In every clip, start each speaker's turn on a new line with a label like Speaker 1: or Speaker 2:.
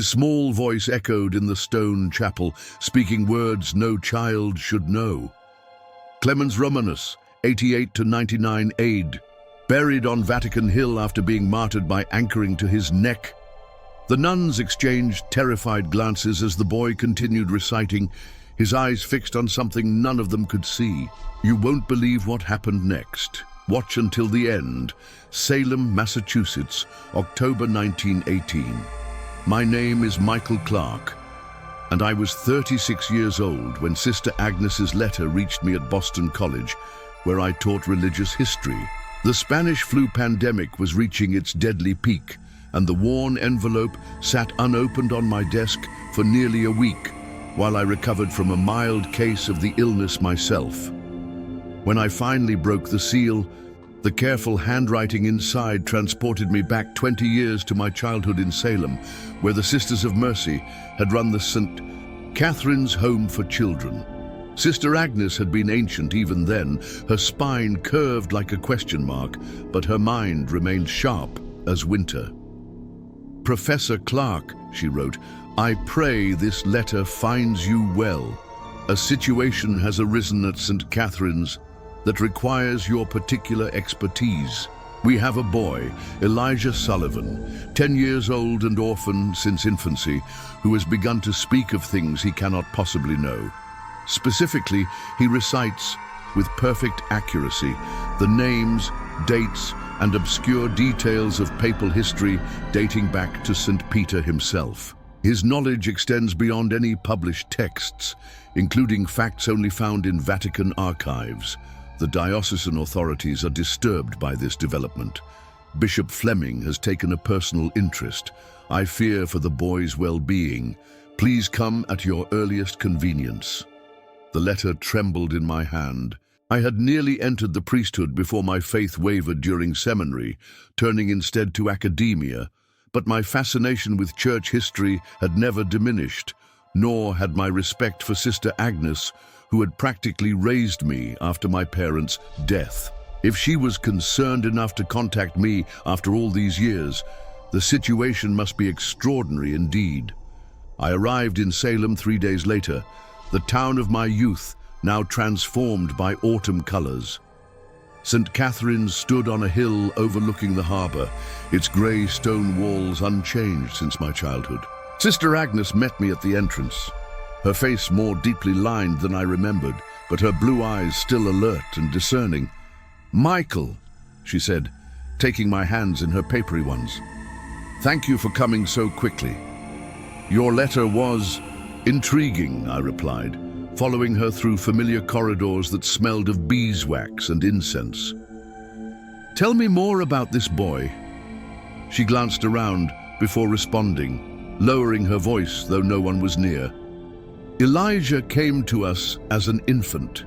Speaker 1: His small voice echoed in the stone chapel, speaking words no child should know. Clemens Romanus, 88 to 99 AD, buried on Vatican Hill after being martyred by anchoring to his neck. The nuns exchanged terrified glances as the boy continued reciting, his eyes fixed on something none of them could see. You won't believe what happened next. Watch until the end. Salem, Massachusetts, October 1918. My name is Michael Clarke, and I was 36 years old when Sister Agnes's letter reached me at Boston College, where I taught religious history. The Spanish flu pandemic was reaching its deadly peak, and the worn envelope sat unopened on my desk for nearly a week, while I recovered from a mild case of the illness myself. When I finally broke the seal, the careful handwriting inside transported me back 20 years to my childhood in Salem, where the Sisters of Mercy had run the St. Catherine's Home for Children. Sister Agnes had been ancient even then, her spine curved like a question mark, but her mind remained sharp as winter. Professor Clarke, she wrote, I pray this letter finds you well. A situation has arisen at St. Catherine's that requires your particular expertise. We have a boy, Elijah Sullivan, 10 years old and orphan since infancy, who has begun to speak of things he cannot possibly know. Specifically, he recites, with perfect accuracy, the names, dates, and obscure details of papal history dating back to St. Peter himself. His knowledge extends beyond any published texts, including facts only found in Vatican archives. The diocesan authorities are disturbed by this development. Bishop Fleming has taken a personal interest. I fear for the boy's well-being. Please come at your earliest convenience. The letter trembled in my hand. I had nearly entered the priesthood before my faith wavered during seminary, turning instead to academia, but my fascination with church history had never diminished, nor had my respect for Sister Agnes, who had practically raised me after my parents' death. If she was concerned enough to contact me after all these years, the situation must be extraordinary indeed. I arrived in Salem 3 days later, the town of my youth, now transformed by autumn colors. St. Catherine's stood on a hill overlooking the harbor, its gray stone walls unchanged since my childhood. Sister Agnes met me at the entrance, her face more deeply lined than I remembered, but her blue eyes still alert and discerning. Michael, she said, taking my hands in her papery ones. Thank you for coming so quickly. Your letter was intriguing, I replied, following her through familiar corridors that smelled of beeswax and incense. Tell me more about this boy. She glanced around before responding, lowering her voice though no one was near. Elijah came to us as an infant.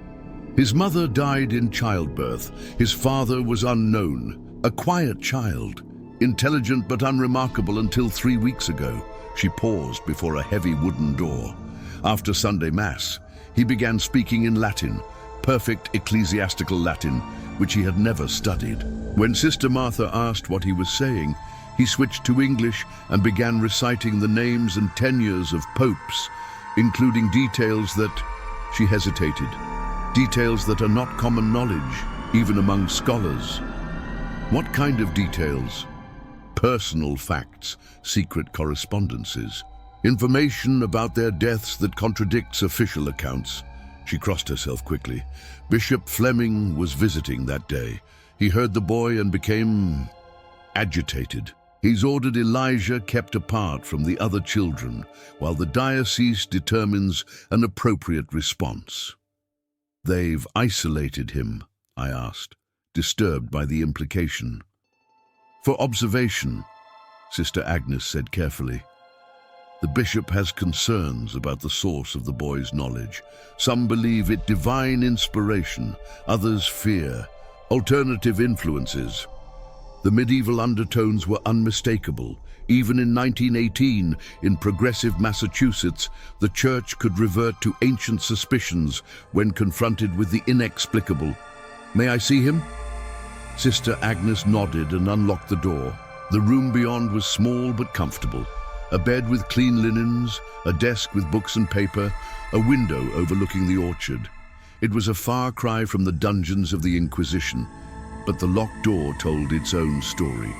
Speaker 1: His mother died in childbirth. His father was unknown, a quiet child, intelligent but unremarkable until 3 weeks ago. She paused before a heavy wooden door. After Sunday Mass, he began speaking in Latin, perfect ecclesiastical Latin, which he had never studied. When Sister Martha asked what he was saying, he switched to English and began reciting the names and tenures of popes, including details that, she hesitated, details that are not common knowledge, even among scholars. What kind of details? Personal facts, secret correspondences, information about their deaths that contradicts official accounts. She crossed herself quickly. Bishop Fleming was visiting that day. He heard the boy and became agitated. He's ordered Elijah kept apart from the other children, while the diocese determines an appropriate response. They've isolated him, I asked, disturbed by the implication. For observation, Sister Agnes said carefully. The bishop has concerns about the source of the boy's knowledge. Some believe it divine inspiration, others fear alternative influences. The medieval undertones were unmistakable. Even in 1918, in progressive Massachusetts, the church could revert to ancient suspicions when confronted with the inexplicable. May I see him? Sister Agnes nodded and unlocked the door. The room beyond was small but comfortable. A bed with clean linens, a desk with books and paper, a window overlooking the orchard. It was a far cry from the dungeons of the Inquisition, but the locked door told its own story.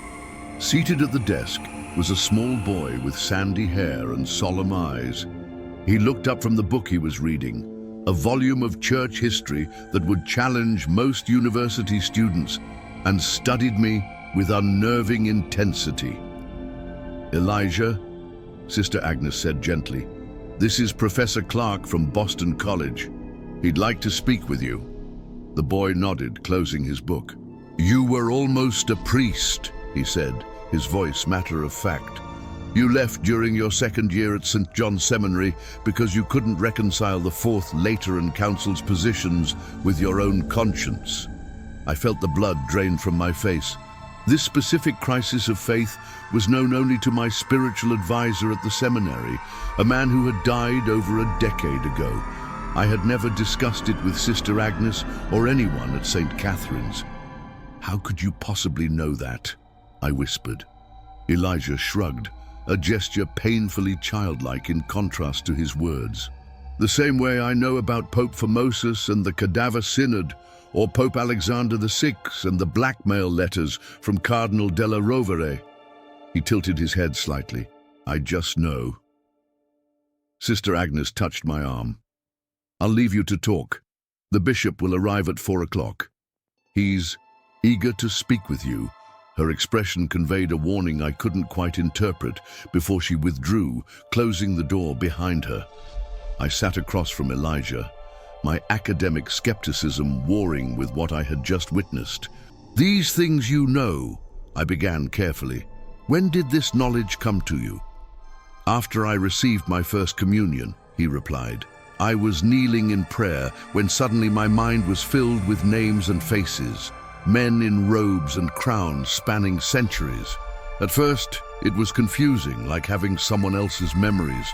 Speaker 1: Seated at the desk was a small boy with sandy hair and solemn eyes. He looked up from the book he was reading, a volume of church history that would challenge most university students, and studied me with unnerving intensity. "Elijah," Sister Agnes said gently, "this is Professor Clarke from Boston College. He'd like to speak with you." The boy nodded, closing his book. "You were almost a priest," he said, his voice matter of fact. "You left during your second year at St. John's Seminary because you couldn't reconcile the Fourth Lateran Council's positions with your own conscience." I felt the blood drain from my face. This specific crisis of faith was known only to my spiritual advisor at the seminary, a man who had died over a decade ago. I had never discussed it with Sister Agnes or anyone at St. Catherine's. "How could you possibly know that?" I whispered. Elijah shrugged, a gesture painfully childlike in contrast to his words. "The same way I know about Pope Formosus and the Cadaver Synod, or Pope Alexander VI and the blackmail letters from Cardinal della Rovere." He tilted his head slightly. "I just know." Sister Agnes touched my arm. "I'll leave you to talk. The bishop will arrive at 4 o'clock. He's eager to speak with you." Her expression conveyed a warning I couldn't quite interpret before she withdrew, closing the door behind her. I sat across from Elijah, my academic skepticism warring with what I had just witnessed. "These things you know," I began carefully. "When did this knowledge come to you?" "After I received my first communion," he replied. "I was kneeling in prayer when suddenly my mind was filled with names and faces, men in robes and crowns spanning centuries. At first, it was confusing, like having someone else's memories.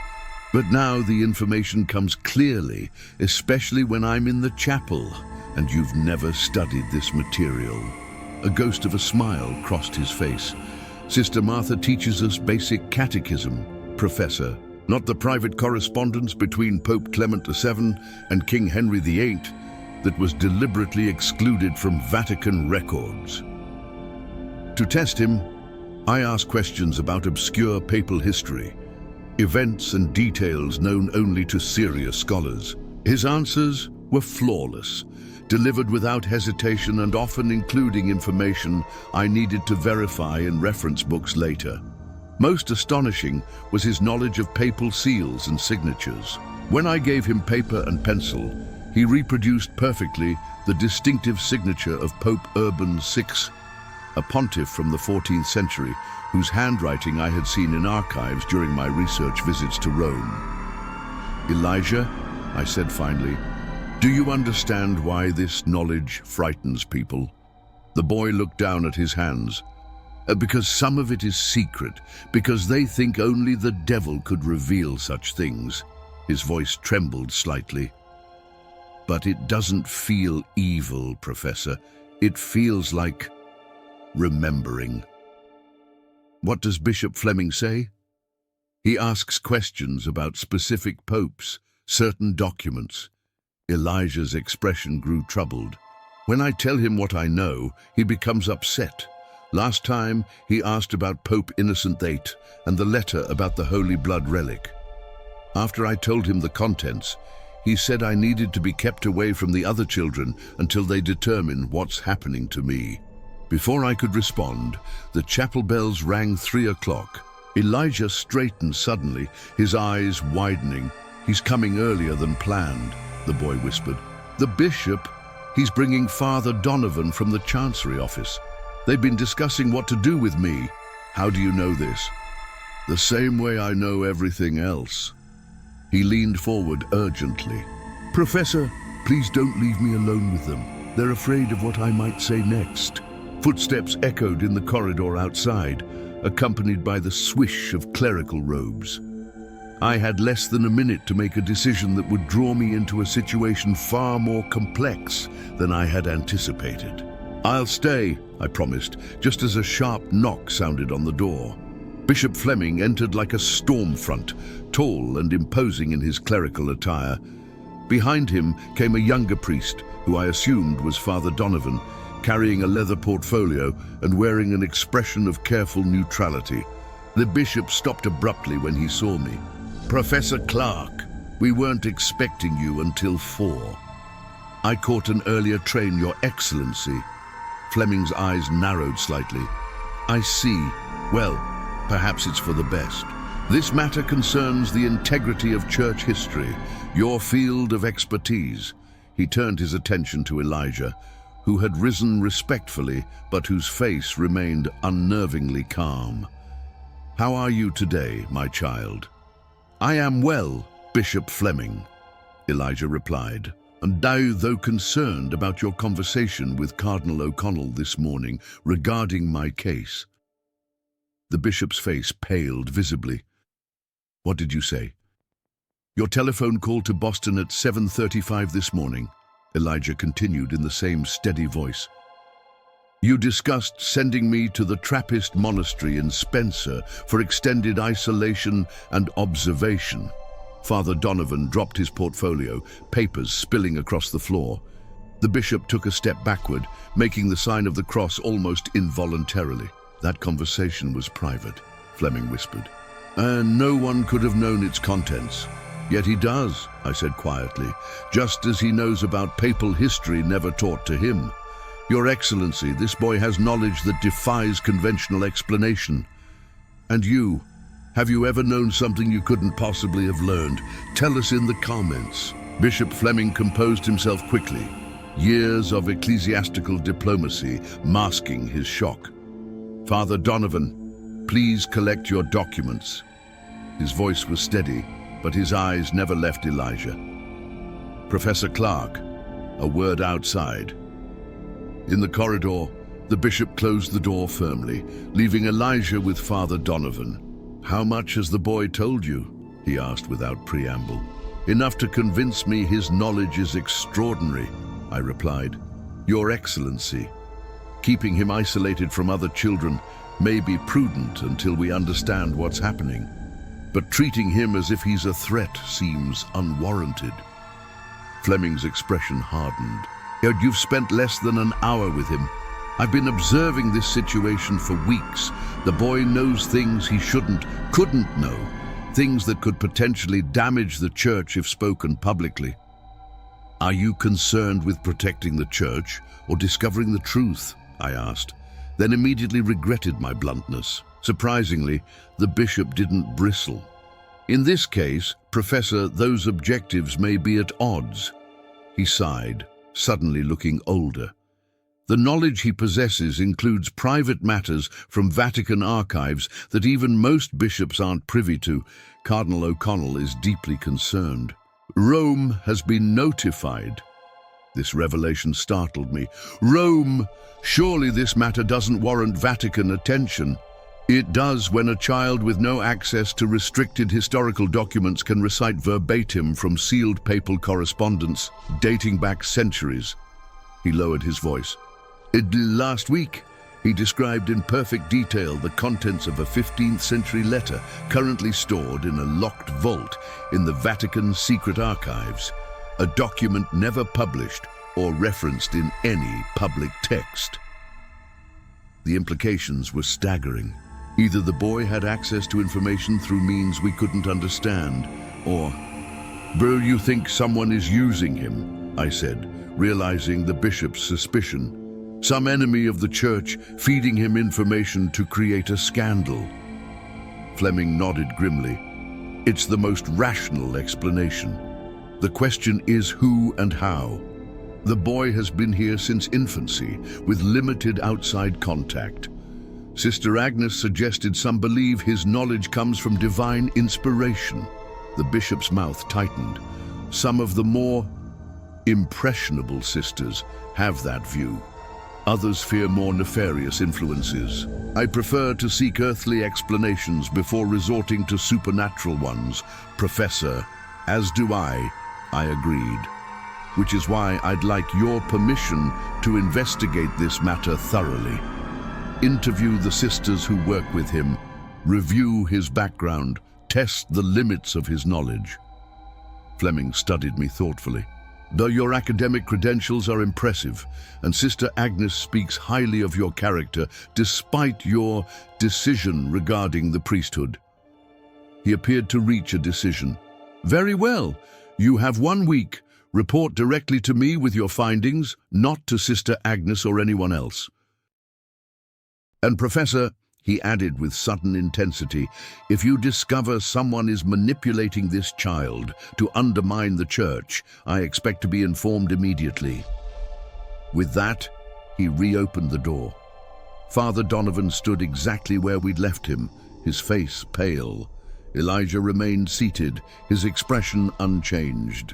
Speaker 1: But now the information comes clearly, especially when I'm in the chapel, and you've never studied this material." A ghost of a smile crossed his face. "Sister Martha teaches us basic catechism, Professor, not the private correspondence between Pope Clement VII and King Henry VIII that was deliberately excluded from Vatican records." To test him, I asked questions about obscure papal history, events and details known only to serious scholars. His answers were flawless, delivered without hesitation and often including information I needed to verify in reference books later. Most astonishing was his knowledge of papal seals and signatures. When I gave him paper and pencil, he reproduced perfectly the distinctive signature of Pope Urban VI, a pontiff from the 14th century, whose handwriting I had seen in archives during my research visits to Rome. "Elijah," I said finally, "do you understand why this knowledge frightens people?" The boy looked down at his hands. "Because some of it is secret, because they think only the devil could reveal such things." His voice trembled slightly. "But it doesn't feel evil, Professor. It feels like remembering." "What does Bishop Fleming say?" "He asks questions about specific popes, certain documents." Elijah's expression grew troubled. "When I tell him what I know, he becomes upset. Last time, he asked about Pope Innocent VIII and the letter about the Holy Blood relic. After I told him the contents, he said I needed to be kept away from the other children until they determine what's happening to me." Before I could respond, the chapel bells rang 3 o'clock. Elijah straightened suddenly, his eyes widening. "He's coming earlier than planned," the boy whispered. "The bishop, he's bringing Father Donovan from the Chancery office. They've been discussing what to do with me." "How do you know this?" "The same way I know everything else." He leaned forward urgently. "Professor, please don't leave me alone with them. They're afraid of what I might say next." Footsteps echoed in the corridor outside, accompanied by the swish of clerical robes. I had less than a minute to make a decision that would draw me into a situation far more complex than I had anticipated. "I'll stay," I promised, just as a sharp knock sounded on the door. Bishop Fleming entered like a storm front, tall and imposing in his clerical attire. Behind him came a younger priest, who I assumed was Father Donovan, carrying a leather portfolio and wearing an expression of careful neutrality. The bishop stopped abruptly when he saw me. "Professor Clarke, we weren't expecting you until 4. I caught an earlier train, Your Excellency." Fleming's eyes narrowed slightly. "I see. Well, perhaps it's for the best. This matter concerns the integrity of church history, your field of expertise." He turned his attention to Elijah, who had risen respectfully, but whose face remained unnervingly calm. "How are you today, my child?" "I am well, Bishop Fleming," Elijah replied, "and though concerned about your conversation with Cardinal O'Connell this morning regarding my case." The bishop's face paled visibly. "What did you say?" "Your telephone call to Boston at 7:35 this morning," Elijah continued in the same steady voice. "You discussed sending me to the Trappist monastery in Spencer for extended isolation and observation." Father Donovan dropped his portfolio, papers spilling across the floor. The bishop took a step backward, making the sign of the cross almost involuntarily. "That conversation was private," Fleming whispered, "and no one could have known its contents." "Yet he does," I said quietly, "just as he knows about papal history never taught to him. Your Excellency, this boy has knowledge that defies conventional explanation. And you, have you ever known something you couldn't possibly have learned? Tell us in the comments." Bishop Fleming composed himself quickly, years of ecclesiastical diplomacy masking his shock. "Father Donovan, please collect your documents." His voice was steady, but his eyes never left Elijah. "Professor Clarke," a word outside. In the corridor, the bishop closed the door firmly, leaving Elijah with Father Donovan. "How much has the boy told you?" he asked without preamble. "Enough to convince me his knowledge is extraordinary," I replied. "Your Excellency, keeping him isolated from other children may be prudent until we understand what's happening, but treating him as if he's a threat seems unwarranted." Fleming's expression hardened. "Yet you've spent less than an hour with him. I've been observing this situation for weeks. The boy knows things he couldn't know, things that could potentially damage the church if spoken publicly." "Are you concerned with protecting the church or discovering the truth?" I asked, then immediately regretted my bluntness. Surprisingly, the bishop didn't bristle. "In this case, Professor, those objectives may be at odds." He sighed, suddenly looking older. "The knowledge he possesses includes private matters from Vatican archives that even most bishops aren't privy to. Cardinal O'Connell is deeply concerned. Rome has been notified." This revelation startled me. "Rome! Surely this matter doesn't warrant Vatican attention." "It does when a child with no access to restricted historical documents can recite verbatim from sealed papal correspondence dating back centuries." He lowered his voice. "Last week, he described in perfect detail the contents of a 15th century letter currently stored in a locked vault in the Vatican secret archives, a document never published or referenced in any public text." The implications were staggering. Either the boy had access to information through means we couldn't understand, or... "Bro, you think someone is using him," I said, realizing the bishop's suspicion. "Some enemy of the church feeding him information to create a scandal." Fleming nodded grimly. "It's the most rational explanation. The question is who and how. The boy has been here since infancy, with limited outside contact. Sister Agnes suggested some believe his knowledge comes from divine inspiration." The bishop's mouth tightened. "Some of the more impressionable sisters have that view. Others fear more nefarious influences. I prefer to seek earthly explanations before resorting to supernatural ones, Professor." "As do I agreed. "Which is why I'd like your permission to investigate this matter thoroughly. Interview the sisters who work with him Review his background, test the limits of his knowledge. Fleming studied me thoughtfully. Though your academic credentials are impressive, and Sister Agnes speaks highly of your character despite your decision regarding the priesthood. He appeared to reach a decision. Very well. You have 1 week. Report directly to me with your findings, not to Sister Agnes or anyone else. And Professor, he added with sudden intensity, if you discover someone is manipulating this child to undermine the church, I expect to be informed immediately. With that, he reopened the door. Father Donovan stood exactly where we'd left him, his face pale. Elijah remained seated, his expression unchanged.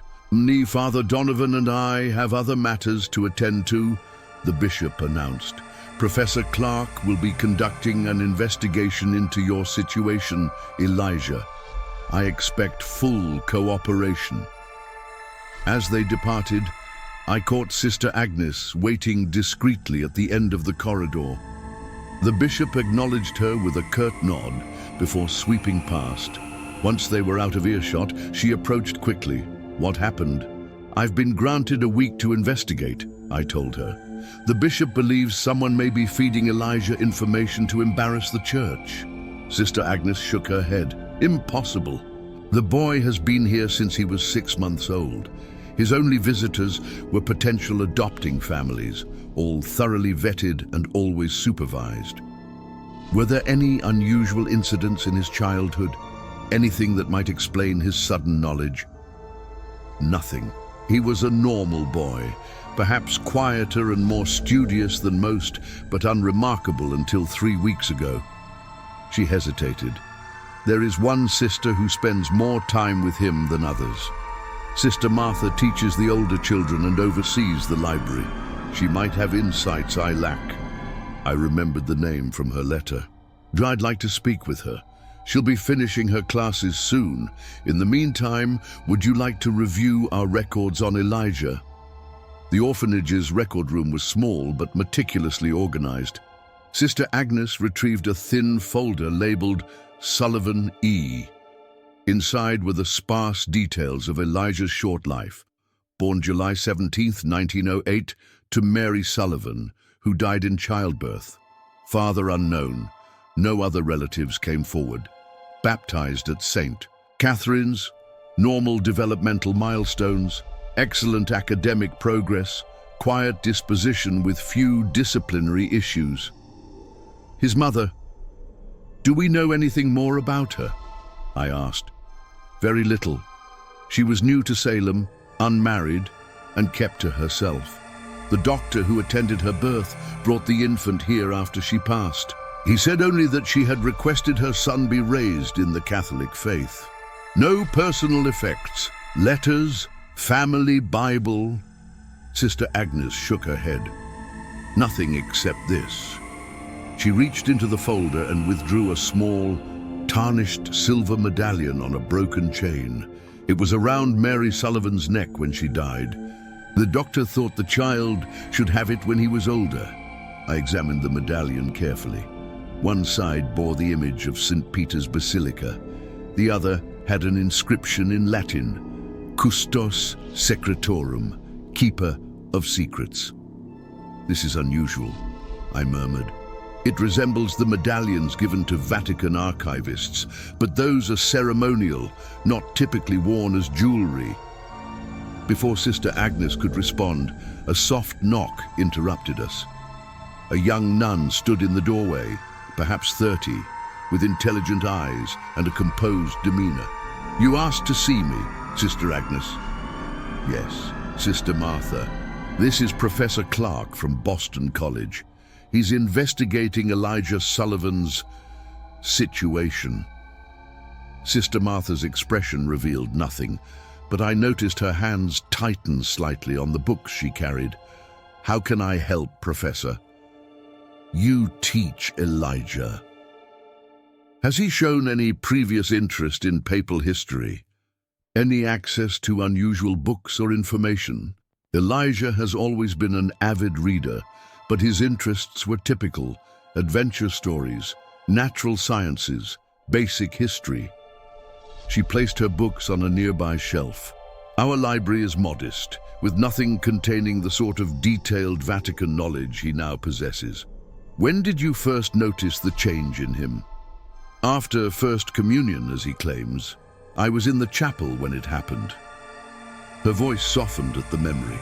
Speaker 1: Father Donovan and I have other matters to attend to, the bishop announced. Professor Clarke will be conducting an investigation into your situation, Elijah. I expect full cooperation. As they departed, I caught Sister Agnes waiting discreetly at the end of the corridor. The bishop acknowledged her with a curt nod before sweeping past. Once they were out of earshot, she approached quickly. What happened? I've been granted a week to investigate, I told her. The bishop believes someone may be feeding Elijah information to embarrass the church. Sister Agnes shook her head. Impossible. The boy has been here since he was 6 months old. His only visitors were potential adopting families, all thoroughly vetted and always supervised. Were there any unusual incidents in his childhood? Anything that might explain his sudden knowledge? Nothing. He was a normal boy, perhaps quieter and more studious than most, but unremarkable until 3 weeks ago. She hesitated. There is one sister who spends more time with him than others. Sister Martha teaches the older children and oversees the library. She might have insights I lack. I remembered the name from her letter. I'd like to speak with her. She'll be finishing her classes soon. In the meantime, would you like to review our records on Elijah? The orphanage's record room was small but meticulously organized. Sister Agnes retrieved a thin folder labeled Sullivan E. Inside were the sparse details of Elijah's short life. Born July 17, 1908, to Mary Sullivan, who died in childbirth. Father unknown. No other relatives came forward. Baptized at St. Catherine's. Normal developmental milestones. Excellent academic progress. Quiet disposition with few disciplinary issues. His mother. Do we know anything more about her? I asked. Very little. She was new to Salem, unmarried, and kept to herself. The doctor who attended her birth brought the infant here after she passed. He said only that she had requested her son be raised in the Catholic faith. No personal effects. Letters, family Bible. Sister Agnes shook her head. Nothing except this. She reached into the folder and withdrew a small, tarnished silver medallion on a broken chain. It was around Mary Sullivan's neck when she died. The doctor thought the child should have it when he was older. I examined the medallion carefully. One side bore the image of St. Peter's Basilica. The other had an inscription in Latin, Custos Secretorum, Keeper of Secrets. This is unusual, I murmured. It resembles the medallions given to Vatican archivists, but those are ceremonial, not typically worn as jewelry. Before Sister Agnes could respond, a soft knock interrupted us. A young nun stood in the doorway, perhaps 30, with intelligent eyes and a composed demeanor. You asked to see me, Sister Agnes? Yes, Sister Martha. This is Professor Clarke from Boston College. He's investigating Elijah Sullivan's situation. Sister Martha's expression revealed nothing, but I noticed her hands tighten slightly on the books she carried. How can I help, Professor? You teach Elijah. Has he shown any previous interest in papal history? Any access to unusual books or information? Elijah has always been an avid reader, but his interests were typical: adventure stories, natural sciences, basic history. She placed her books on a nearby shelf. Our library is modest, with nothing containing the sort of detailed Vatican knowledge he now possesses. When did you first notice the change in him? After First Communion, as he claims. I was in the chapel when it happened. Her voice softened at the memory.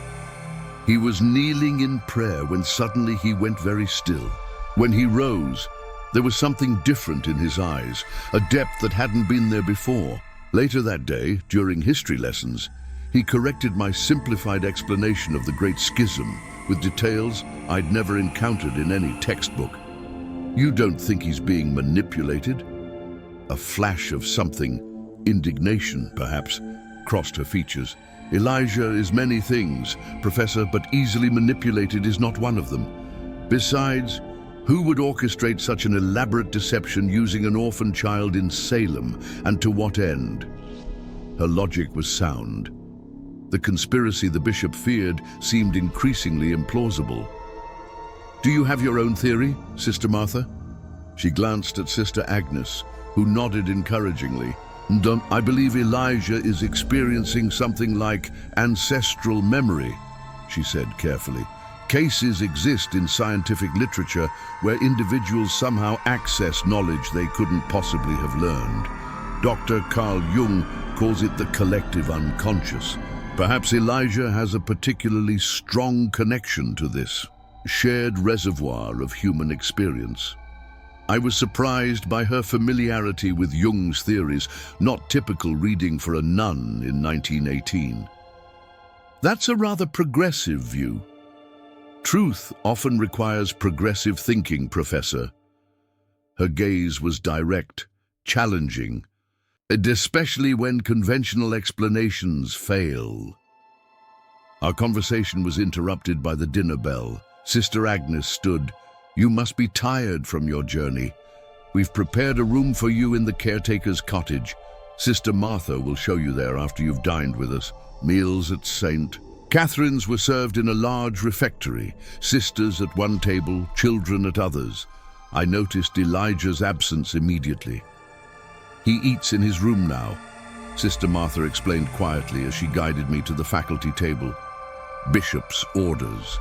Speaker 1: He was kneeling in prayer when suddenly he went very still. When he rose, there was something different in his eyes, a depth that hadn't been there before. Later that day, during history lessons, he corrected my simplified explanation of the Great Schism with details I'd never encountered in any textbook. You don't think he's being manipulated? A flash of something, indignation perhaps, crossed her features. Elijah is many things, Professor, but easily manipulated is not one of them. Besides, who would orchestrate such an elaborate deception using an orphan child in Salem, and to what end? Her logic was sound. The conspiracy the bishop feared seemed increasingly implausible. Do you have your own theory, Sister Martha? She glanced at Sister Agnes, who nodded encouragingly. I believe Elijah is experiencing something like ancestral memory, she said carefully. Cases exist in scientific literature where individuals somehow access knowledge they couldn't possibly have learned. Dr. Carl Jung calls it the collective unconscious. Perhaps Elijah has a particularly strong connection to this shared reservoir of human experience. I was surprised by her familiarity with Jung's theories, not typical reading for a nun in 1918. That's a rather progressive view. Truth often requires progressive thinking, Professor. Her gaze was direct, challenging, especially when conventional explanations fail. Our conversation was interrupted by the dinner bell. Sister Agnes stood. You must be tired from your journey. We've prepared a room for you in the caretaker's cottage. Sister Martha will show you there after you've dined with us. Meals at St. Catherine's were served in a large refectory, sisters at one table, children at others. I noticed Elijah's absence immediately. He eats in his room now, Sister Martha explained quietly as she guided me to the faculty table. Bishop's orders.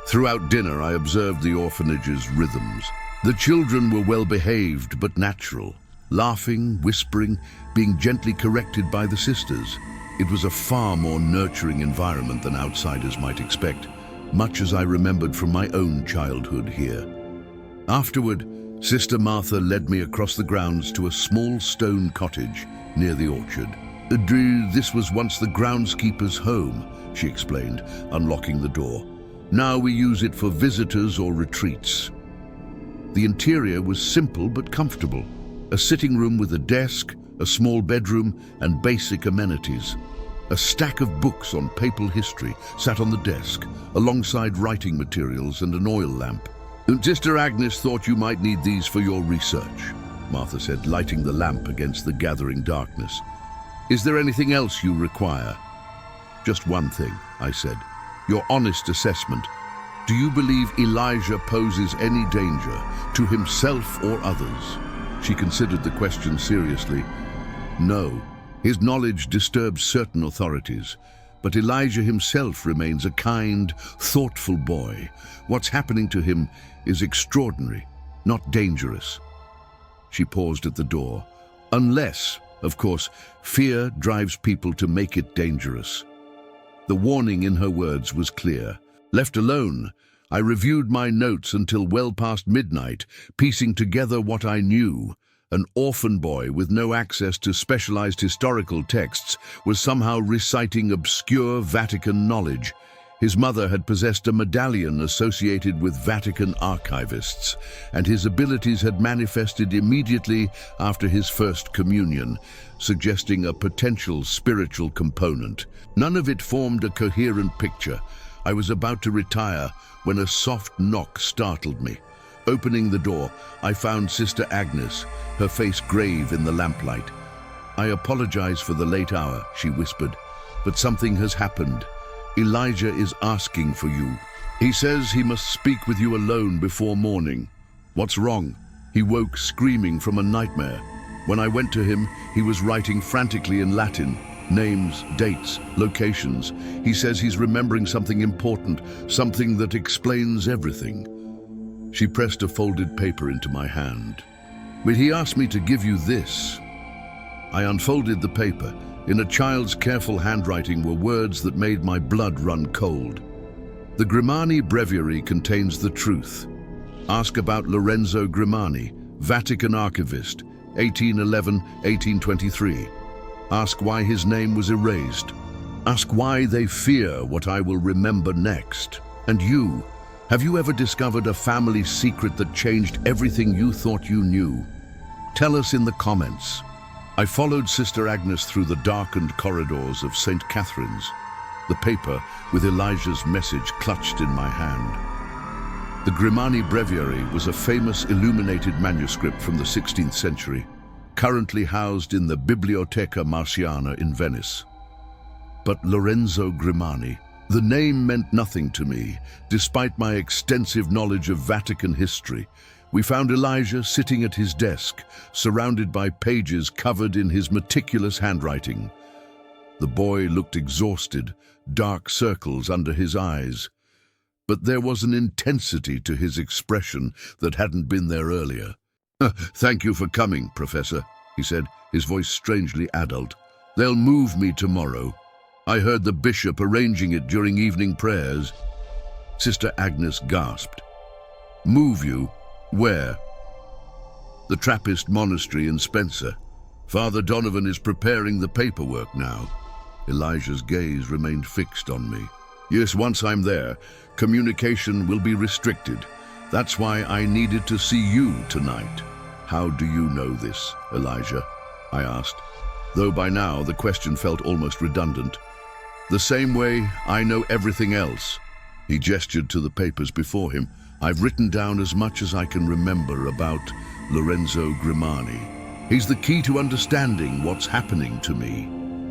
Speaker 1: Throughout dinner, I observed the orphanage's rhythms. The children were well behaved but natural, laughing, whispering, being gently corrected by the sisters. It was a far more nurturing environment than outsiders might expect, much as I remembered from my own childhood here. Afterward, Sister Martha led me across the grounds to a small stone cottage near the orchard. This was once the groundskeeper's home, she explained, unlocking the door. Now we use it for visitors or retreats. The interior was simple but comfortable. A sitting room with a desk, a small bedroom, and basic amenities. A stack of books on papal history sat on the desk, alongside writing materials and an oil lamp. Sister Agnes thought you might need these for your research, Martha said, lighting the lamp against the gathering darkness. Is there anything else you require? Just one thing, I said. Your honest assessment. Do you believe Elijah poses any danger to himself or others? She considered the question seriously. No, his knowledge disturbs certain authorities, but Elijah himself remains a kind, thoughtful boy. What's happening to him is extraordinary, not dangerous. She paused at the door. Unless, of course, fear drives people to make it dangerous. The warning in her words was clear. Left alone, I reviewed my notes until well past midnight, piecing together what I knew. An orphan boy with no access to specialized historical texts was somehow reciting obscure Vatican knowledge. His mother had possessed a medallion associated with Vatican archivists, and his abilities had manifested immediately after his First Communion, suggesting a potential spiritual component. None of it formed a coherent picture. I was about to retire when a soft knock startled me. Opening the door, I found Sister Agnes, her face grave in the lamplight. I apologize for the late hour, she whispered, but something has happened. Elijah is asking for you. He says he must speak with you alone before morning. What's wrong? He woke screaming from a nightmare. When I went to him, he was writing frantically in Latin, names, dates, locations. He says he's remembering something important, something that explains everything. She pressed a folded paper into my hand. "But he asked me to give you this." I unfolded the paper. In a child's careful handwriting were words that made my blood run cold. "The Grimani breviary contains the truth. Ask about Lorenzo Grimani, Vatican archivist, 1811-1823. Ask why his name was erased. Ask why they fear what I will remember next. And you, have you ever discovered a family secret that changed everything you thought you knew? Tell us in the comments." I followed Sister Agnes through the darkened corridors of St. Catherine's, the paper with Elijah's message clutched in my hand. The Grimani Breviary was a famous illuminated manuscript from the 16th century, currently housed in the Biblioteca Marciana in Venice. But Lorenzo Grimani, the name meant nothing to me, despite my extensive knowledge of Vatican history. We found Elijah sitting at his desk, surrounded by pages covered in his meticulous handwriting. The boy looked exhausted, dark circles under his eyes. But there was an intensity to his expression that hadn't been there earlier. "Thank you for coming, Professor," he said, his voice strangely adult. "They'll move me tomorrow. I heard the bishop arranging it during evening prayers." Sister Agnes gasped. "Move you? Where?" "The Trappist monastery in Spencer. Father Donovan is preparing the paperwork now." Elijah's gaze remained fixed on me. "Yes, once I'm there, communication will be restricted. That's why I needed to see you tonight." "How do you know this, Elijah?" I asked, though by now the question felt almost redundant. "The same way I know everything else." He gestured to the papers before him. "I've written down as much as I can remember about Lorenzo Grimani. He's the key to understanding what's happening to me."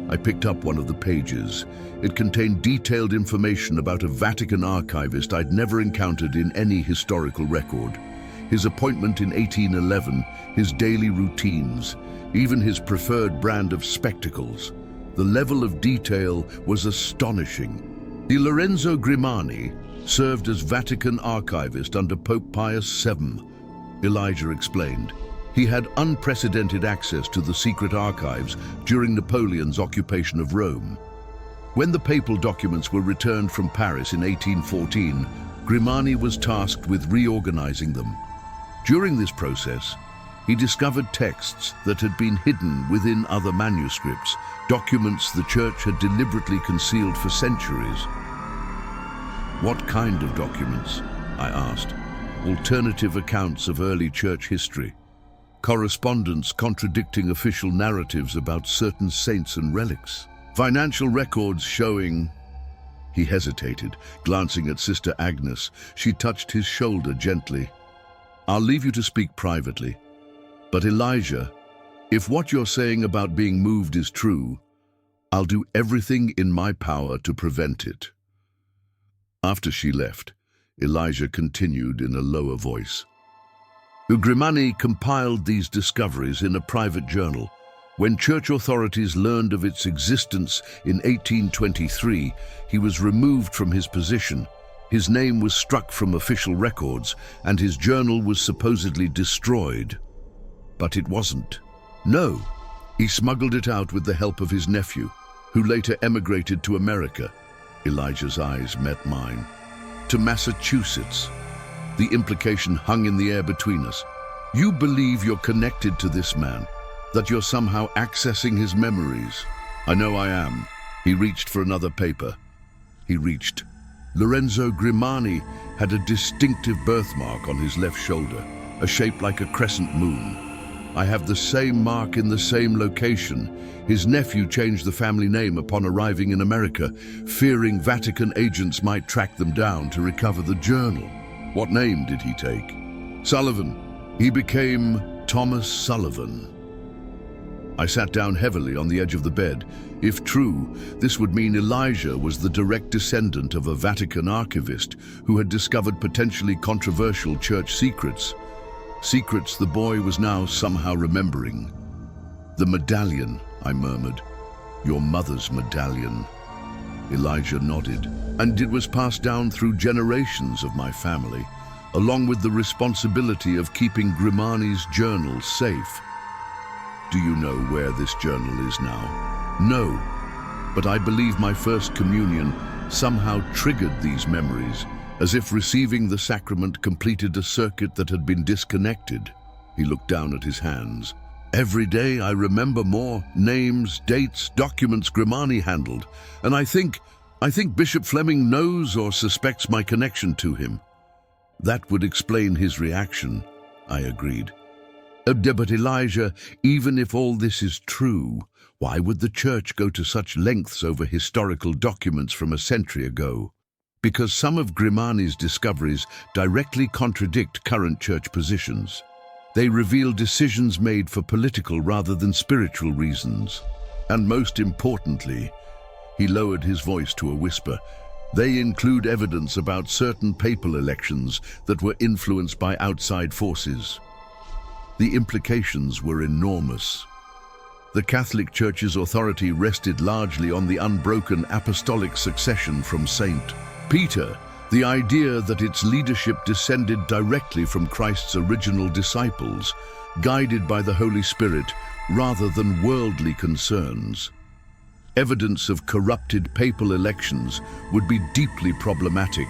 Speaker 1: I picked up one of the pages. It contained detailed information about a Vatican archivist I'd never encountered in any historical record. His appointment in 1811, his daily routines, even his preferred brand of spectacles. The level of detail was astonishing. The Lorenzo Grimani served as Vatican archivist under Pope Pius VII, Elijah explained. He had unprecedented access to the secret archives during Napoleon's occupation of Rome. When the papal documents were returned from Paris in 1814, Grimani was tasked with reorganizing them. During this process, he discovered texts that had been hidden within other manuscripts, documents the Church had deliberately concealed for centuries. "What kind of documents?" I asked. "Alternative accounts of early Church history. Correspondence contradicting official narratives about certain saints and relics. Financial records showing..." He hesitated, glancing at Sister Agnes. She touched his shoulder gently. "I'll leave you to speak privately. But Elijah, if what you're saying about being moved is true, I'll do everything in my power to prevent it." After she left, Elijah continued in a lower voice. Grimani compiled these discoveries in a private journal. When church authorities learned of its existence in 1823, he was removed from his position. His name was struck from official records, and his journal was supposedly destroyed. But it wasn't. No, he smuggled it out with the help of his nephew, who later emigrated to America. Elijah's eyes met mine. To Massachusetts. The implication hung in the air between us. "You believe you're connected to this man, that you're somehow accessing his memories." "I know I am." He reached for another paper. He reached. Lorenzo Grimani had a distinctive birthmark on his left shoulder, a shape like a crescent moon. "I have the same mark in the same location." His nephew changed the family name upon arriving in America, fearing Vatican agents might track them down to recover the journal. "What name did he take?" "Sullivan. He became Thomas Sullivan." I sat down heavily on the edge of the bed. If true, this would mean Elijah was the direct descendant of a Vatican archivist who had discovered potentially controversial church secrets. secrets the boy was now somehow remembering. "The medallion," I murmured. "Your mother's medallion." Elijah nodded. "And it was passed down through generations of my family, along with the responsibility of keeping Grimani's journal safe." "Do you know where this journal is now?" "No, but I believe my first communion somehow triggered these memories, as if receiving the sacrament completed a circuit that had been disconnected." He looked down at his hands. "Every day I remember more names, dates, documents Grimani handled, and I think Bishop Fleming knows or suspects my connection to him." "That would explain his reaction," I agreed. But Elijah, even if all this is true, why would the church go to such lengths over historical documents from a century ago?" "Because some of Grimani's discoveries directly contradict current church positions. They reveal decisions made for political rather than spiritual reasons. And most importantly," he lowered his voice to a whisper, "they include evidence about certain papal elections that were influenced by outside forces." The implications were enormous. The Catholic Church's authority rested largely on the unbroken apostolic succession from Saint Peter, the idea that its leadership descended directly from Christ's original disciples, guided by the Holy Spirit rather than worldly concerns. Evidence of corrupted papal elections would be deeply problematic,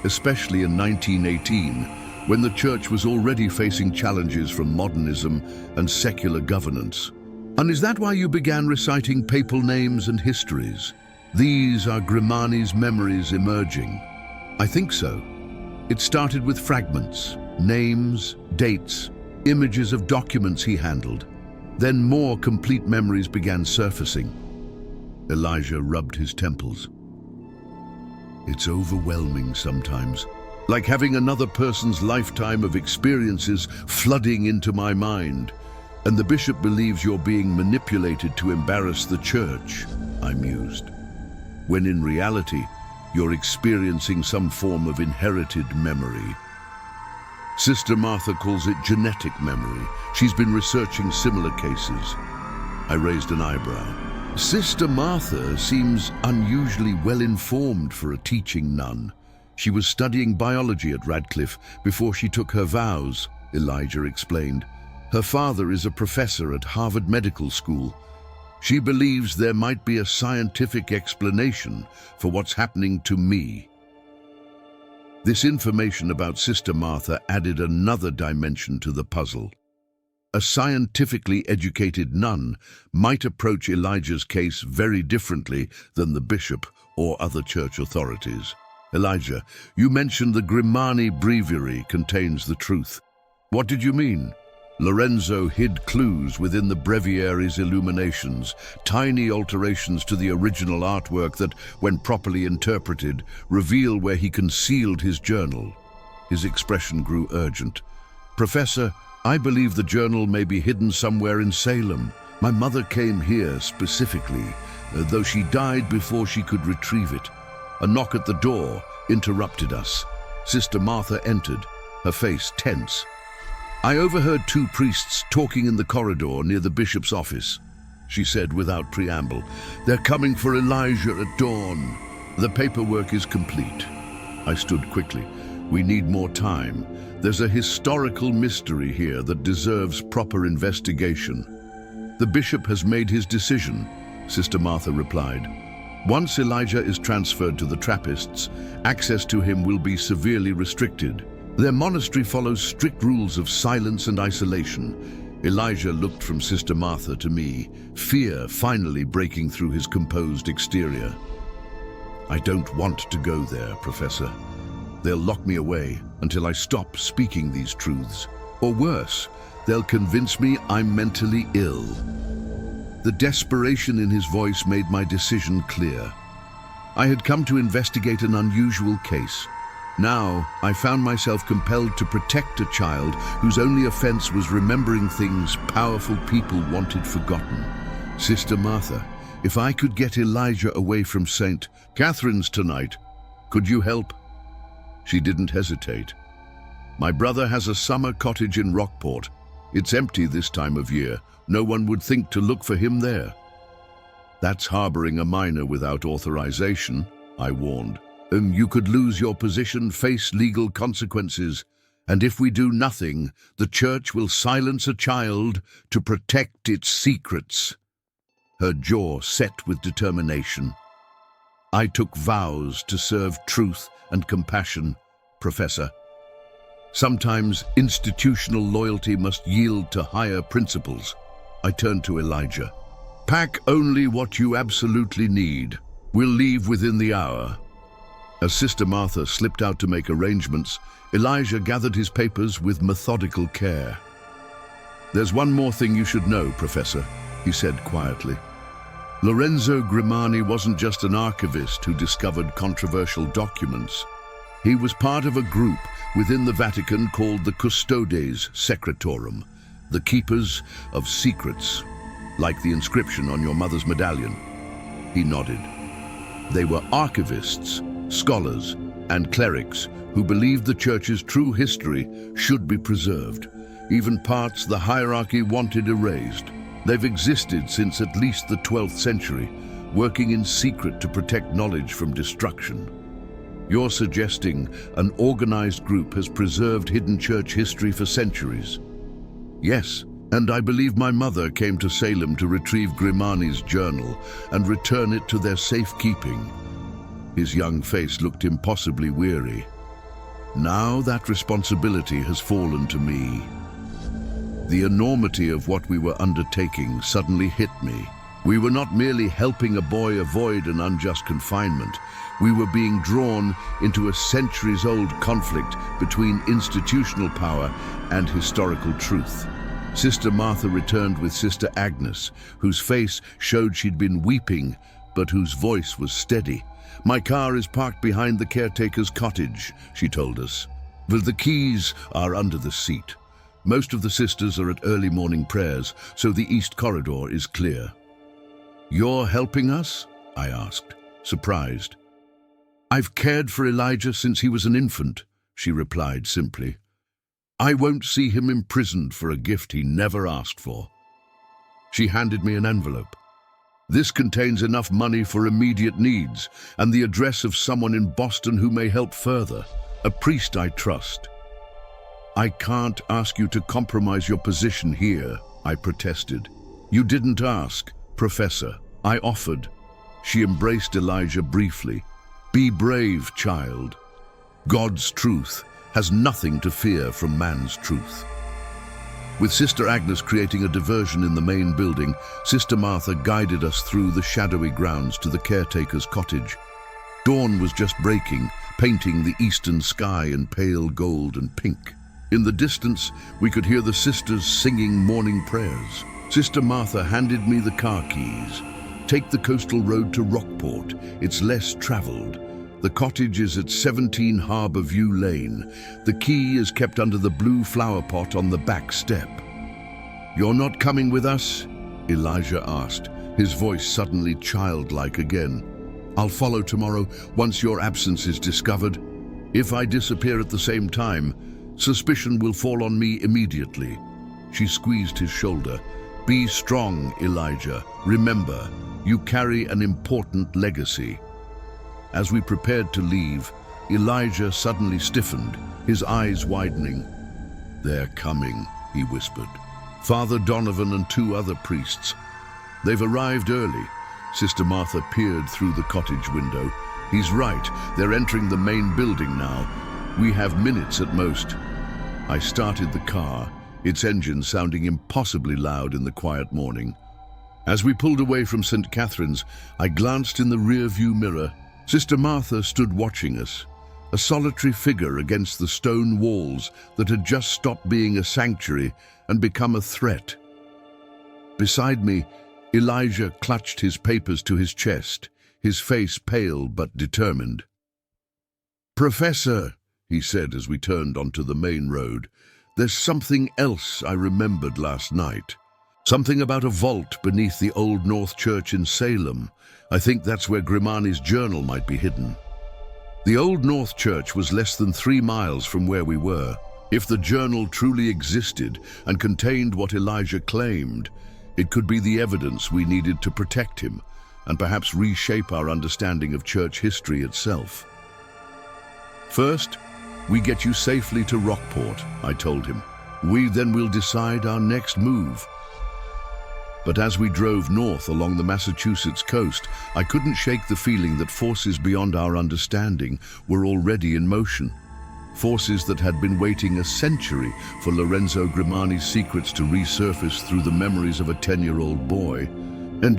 Speaker 1: especially in 1918, when the Church was already facing challenges from modernism and secular governance. "And is that why you began reciting papal names and histories? These are Grimani's memories emerging." "I think so. It started with fragments, names, dates, images of documents he handled. Then more complete memories began surfacing." Elijah rubbed his temples. "It's overwhelming sometimes, like having another person's lifetime of experiences flooding into my mind. And the bishop believes you're being manipulated to embarrass the church," I mused, "when in reality, you're experiencing some form of inherited memory. Sister Martha calls it genetic memory. She's been researching similar cases." I raised an eyebrow. "Sister Martha seems unusually well-informed for a teaching nun. She was studying biology at Radcliffe before she took her vows," Elijah explained. "Her father is a professor at Harvard Medical School. She believes there might be a scientific explanation for what's happening to me." This information about Sister Martha added another dimension to the puzzle. A scientifically educated nun might approach Elijah's case very differently than the bishop or other church authorities. "Elijah, you mentioned the Grimani breviary contains the truth. What did you mean?" "Lorenzo hid clues within the breviary's illuminations, tiny alterations to the original artwork that, when properly interpreted, reveal where he concealed his journal." His expression grew urgent. "Professor, I believe the journal may be hidden somewhere in Salem. My mother came here specifically, though she died before she could retrieve it." A knock at the door interrupted us. Sister Martha entered, her face tense. "I overheard two priests talking in the corridor near the bishop's office," she said without preamble. "They're coming for Elijah at dawn. The paperwork is complete." I stood quickly. "We need more time. There's a historical mystery here that deserves proper investigation." "The bishop has made his decision," Sister Martha replied. "Once Elijah is transferred to the Trappists, access to him will be severely restricted. Their monastery follows strict rules of silence and isolation." Elijah looked from Sister Martha to me, fear finally breaking through his composed exterior. "I don't want to go there, Professor. They'll lock me away until I stop speaking these truths. Or worse, they'll convince me I'm mentally ill." The desperation in his voice made my decision clear. I had come to investigate an unusual case. Now, I found myself compelled to protect a child whose only offense was remembering things powerful people wanted forgotten. "Sister Martha, if I could get Elijah away from St. Catherine's tonight, could you help?" She didn't hesitate. My brother has a summer cottage in Rockport. It's empty this time of year. No one would think to look for him there." "That's harboring a minor without authorization," I warned. You could lose your position, face legal consequences. And if we do nothing, the church will silence a child to protect its secrets." Her jaw set with determination. "I took vows to serve truth and compassion, Professor. Sometimes institutional loyalty must yield to higher principles." I turned to Elijah. "Pack only what you absolutely need. We'll leave within the hour." As Sister Martha slipped out to make arrangements, Elijah gathered his papers with methodical care. "There's one more thing you should know, Professor," he said quietly. "Lorenzo Grimani wasn't just an archivist who discovered controversial documents. He was part of a group within the Vatican called the Custodes Secretorum, the keepers of secrets, like the inscription on your mother's medallion." He nodded. "They were archivists, scholars, and clerics who believed the Church's true history should be preserved, even parts the hierarchy wanted erased. They've existed since at least the 12th century, working in secret to protect knowledge from destruction. You're suggesting an organized group has preserved hidden church history for centuries?" "Yes, and I believe my mother came to Salem to retrieve Grimani's journal and return it to their safekeeping." His young face looked impossibly weary. "Now that responsibility has fallen to me." The enormity of what we were undertaking suddenly hit me. We were not merely helping a boy avoid an unjust confinement. We were being drawn into a centuries-old conflict between institutional power and historical truth. Sister Martha returned with Sister Agnes, whose face showed she'd been weeping, but whose voice was steady. "My car is parked behind the caretaker's cottage," she told us. "Well, the keys are under the seat. Most of the sisters are at early morning prayers, so the east corridor is clear." "You're helping us?" I asked, surprised. "I've cared for Elijah since he was an infant," she replied simply. "I won't see him imprisoned for a gift he never asked for." She handed me an envelope. "This contains enough money for immediate needs and the address of someone in Boston who may help further, a priest I trust." "I can't ask you to compromise your position here," I protested. "You didn't ask, Professor. I offered." She embraced Elijah briefly. "Be brave, child. God's truth has nothing to fear from man's truth." With Sister Agnes creating a diversion in the main building, Sister Martha guided us through the shadowy grounds to the caretaker's cottage. Dawn was just breaking, painting the eastern sky in pale gold and pink. In the distance, we could hear the sisters singing morning prayers. Sister Martha handed me the car keys. "Take the coastal road to Rockport. It's less traveled. The cottage is at 17 Harbour View Lane. The key is kept under the blue flower pot on the back step." "You're not coming with us?" Elijah asked, his voice suddenly childlike again. "I'll follow tomorrow once your absence is discovered. If I disappear at the same time, suspicion will fall on me immediately." She squeezed his shoulder. "Be strong, Elijah. Remember, you carry an important legacy." As we prepared to leave, Elijah suddenly stiffened, his eyes widening. "They're coming," he whispered. "Father Donovan and 2 other priests. They've arrived early." Sister Martha peered through the cottage window. "He's right, they're entering the main building now. We have minutes at most." I started the car, its engine sounding impossibly loud in the quiet morning. As we pulled away from St. Catherine's, I glanced in the rear-view mirror. Sister Martha stood watching us, a solitary figure against the stone walls that had just stopped being a sanctuary and become a threat. Beside me, Elijah clutched his papers to his chest, his face pale but determined. "Professor," he said as we turned onto the main road, "there's something else I remembered last night. Something about a vault beneath the Old North Church in Salem. I think that's where Grimani's journal might be hidden." The Old North Church was less than 3 miles from where we were. If the journal truly existed and contained what Elijah claimed, it could be the evidence we needed to protect him and perhaps reshape our understanding of church history itself. First, we get you safely to Rockport, I told him. Then we'll decide our next move. But as we drove north along the Massachusetts coast, I couldn't shake the feeling that forces beyond our understanding were already in motion. Forces that had been waiting a century for Lorenzo Grimani's secrets to resurface through the memories of a 10-year-old boy. And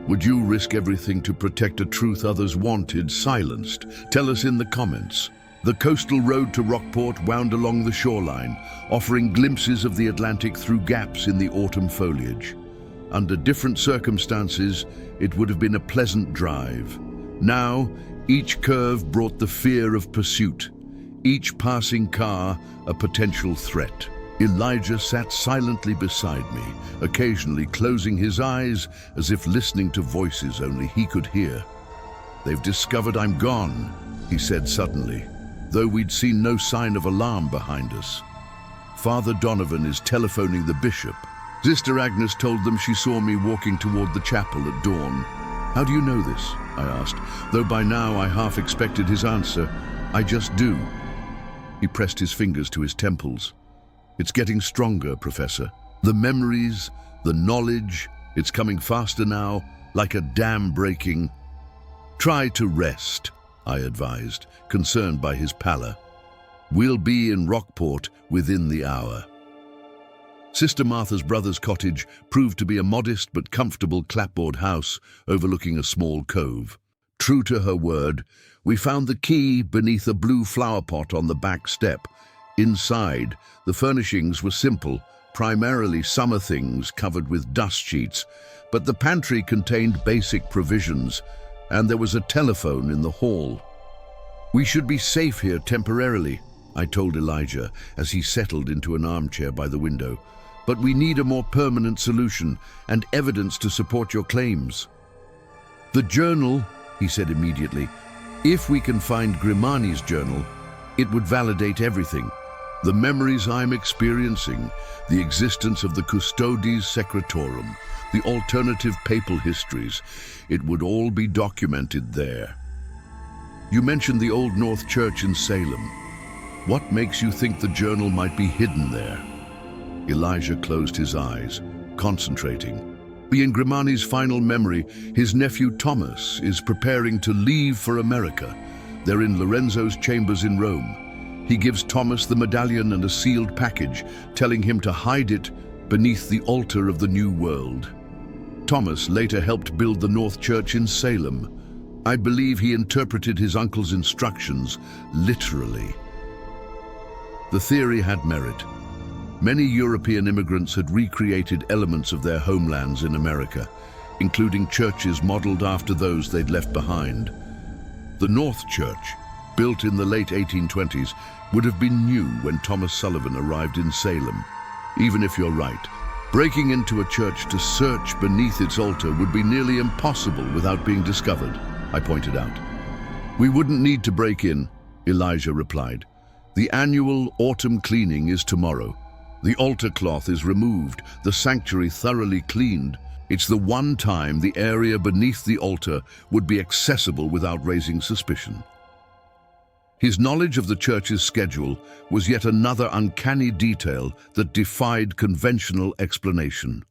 Speaker 1: would you risk everything to protect a truth others wanted silenced? Tell us in the comments. The coastal road to Rockport wound along the shoreline, offering glimpses of the Atlantic through gaps in the autumn foliage. Under different circumstances, it would have been a pleasant drive. Now, each curve brought the fear of pursuit, each passing car a potential threat. Elijah sat silently beside me, occasionally closing his eyes as if listening to voices only he could hear. "They've discovered I'm gone," he said suddenly, though we'd seen no sign of alarm behind us. "Father Donovan is telephoning the bishop. Sister Agnes told them she saw me walking toward the chapel at dawn." "How do you know this?" I asked, though by now I half expected his answer. "I just do." He pressed his fingers to his temples. "It's getting stronger, Professor. The memories, the knowledge, it's coming faster now, like a dam breaking." "Try to rest," I advised, concerned by his pallor. "We'll be in Rockport within the hour." Sister Martha's brother's cottage proved to be a modest but comfortable clapboard house overlooking a small cove. True to her word, we found the key beneath a blue flower pot on the back step. Inside, the furnishings were simple, primarily summer things covered with dust sheets, but the pantry contained basic provisions, and there was a telephone in the hall. "We should be safe here temporarily," I told Elijah as he settled into an armchair by the window. "But we need a more permanent solution and evidence to support your claims." "The journal," he said immediately. "If we can find Grimani's journal, it would validate everything. The memories I'm experiencing, the existence of the Custodes Secretorum, the alternative papal histories, it would all be documented there." "You mentioned the Old North Church in Salem. What makes you think the journal might be hidden there?" Elijah closed his eyes, concentrating. In Grimani's final memory, his nephew Thomas is preparing to leave for America. They're in Lorenzo's chambers in Rome. He gives Thomas the medallion and a sealed package, telling him to hide it beneath the altar of the New World. Thomas later helped build the North Church in Salem. I believe he interpreted his uncle's instructions literally. The theory had merit. Many European immigrants had recreated elements of their homelands in America, including churches modeled after those they'd left behind. The North Church, built in the late 1820s, would have been new when Thomas Sullivan arrived in Salem. Even if you're right, breaking into a church to search beneath its altar would be nearly impossible without being discovered, I pointed out. "We wouldn't need to break in," Elijah replied. "The annual autumn cleaning is tomorrow. The altar cloth is removed, the sanctuary thoroughly cleaned. It's the one time the area beneath the altar would be accessible without raising suspicion." His knowledge of the church's schedule was yet another uncanny detail that defied conventional explanation.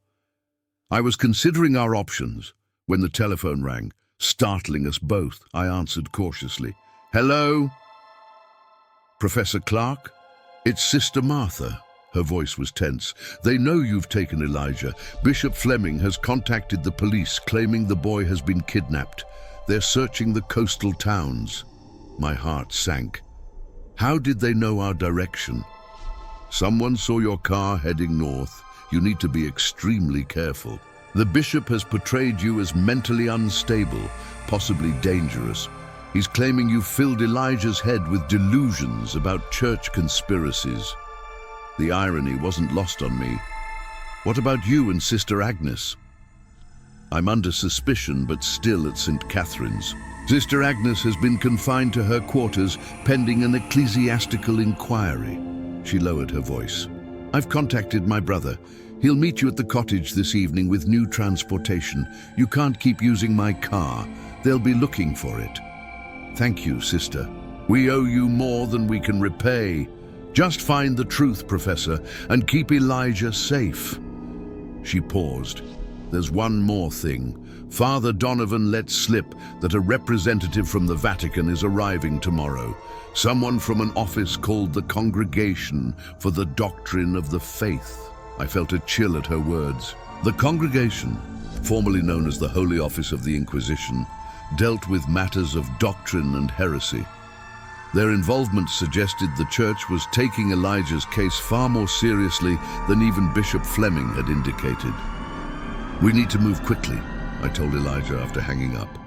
Speaker 1: I was considering our options when the telephone rang, startling us both. I answered cautiously. "Hello? Professor Clarke? It's Sister Martha." Her voice was tense. "They know you've taken Elijah. Bishop Fleming has contacted the police, claiming the boy has been kidnapped. They're searching the coastal towns." My heart sank. "How did they know our direction?" "Someone saw your car heading north. You need to be extremely careful. The bishop has portrayed you as mentally unstable, possibly dangerous. He's claiming you filled Elijah's head with delusions about church conspiracies." The irony wasn't lost on me. "What about you and Sister Agnes?" "I'm under suspicion, but still at St. Catherine's. Sister Agnes has been confined to her quarters pending an ecclesiastical inquiry. She lowered her voice. "I've contacted my brother. He'll meet you at the cottage this evening with new transportation. You can't keep using my car. They'll be looking for it." "Thank you, sister. We owe you more than we can repay. Just find the truth, Professor, and keep Elijah safe." She paused. "There's one more thing. Father Donovan let slip that a representative from the Vatican is arriving tomorrow. Someone from an office called the Congregation for the Doctrine of the Faith." I felt a chill at her words. The Congregation, formerly known as the Holy Office of the Inquisition, dealt with matters of doctrine and heresy. Their involvement suggested the church was taking Elijah's case far more seriously than even Bishop Fleming had indicated. "We need to move quickly," I told Elijah after hanging up.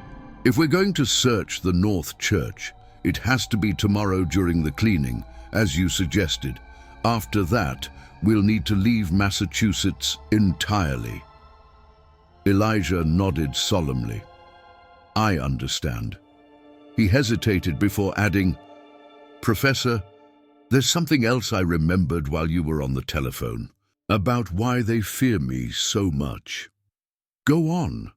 Speaker 1: "If we're going to search the North Church, it has to be tomorrow during the cleaning, as you suggested. After that, we'll need to leave Massachusetts entirely." Elijah nodded solemnly. "I understand." He hesitated before adding, "Professor, there's something else I remembered while you were on the telephone, about why they fear me so much." "Go on."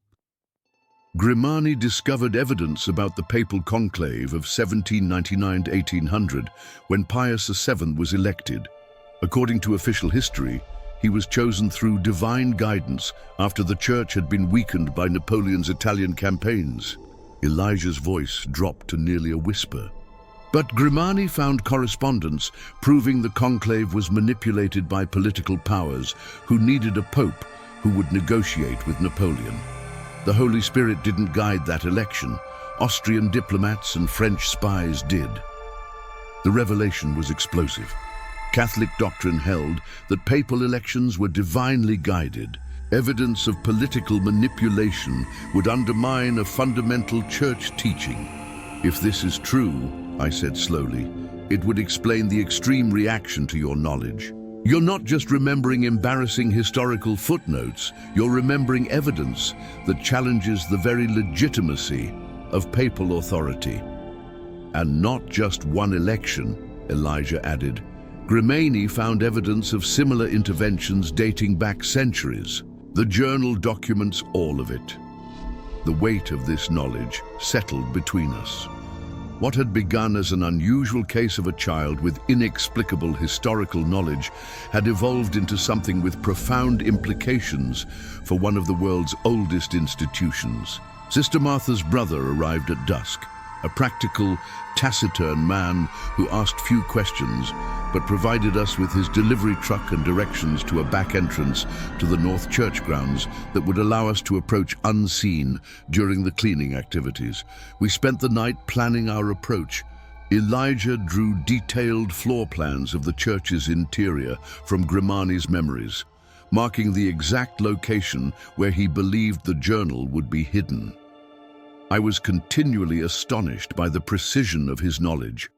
Speaker 1: Grimani discovered evidence about the papal conclave of 1799 to 1800, when Pius VII was elected. According to official history, he was chosen through divine guidance after the church had been weakened by Napoleon's Italian campaigns. Elijah's voice dropped to nearly a whisper. But Grimani found correspondence proving the conclave was manipulated by political powers who needed a pope who would negotiate with Napoleon. The Holy Spirit didn't guide that election. Austrian diplomats and French spies did. The revelation was explosive. Catholic doctrine held that papal elections were divinely guided. Evidence of political manipulation would undermine a fundamental church teaching. "If this is true," I said slowly, "it would explain the extreme reaction to your knowledge. You're not just remembering embarrassing historical footnotes, you're remembering evidence that challenges the very legitimacy of papal authority." "And not just one election," Elijah added. Grimani found evidence of similar interventions dating back centuries. The journal documents all of it. The weight of this knowledge settled between us. What had begun as an unusual case of a child with inexplicable historical knowledge had evolved into something with profound implications for one of the world's oldest institutions. Sister Martha's brother arrived at dusk, a practical, taciturn man who asked few questions, but provided us with his delivery truck and directions to a back entrance to the North Church grounds that would allow us to approach unseen during the cleaning activities. We spent the night planning our approach. Elijah drew detailed floor plans of the church's interior from Grimani's memories, marking the exact location where he believed the journal would be hidden. I was continually astonished by the precision of his knowledge,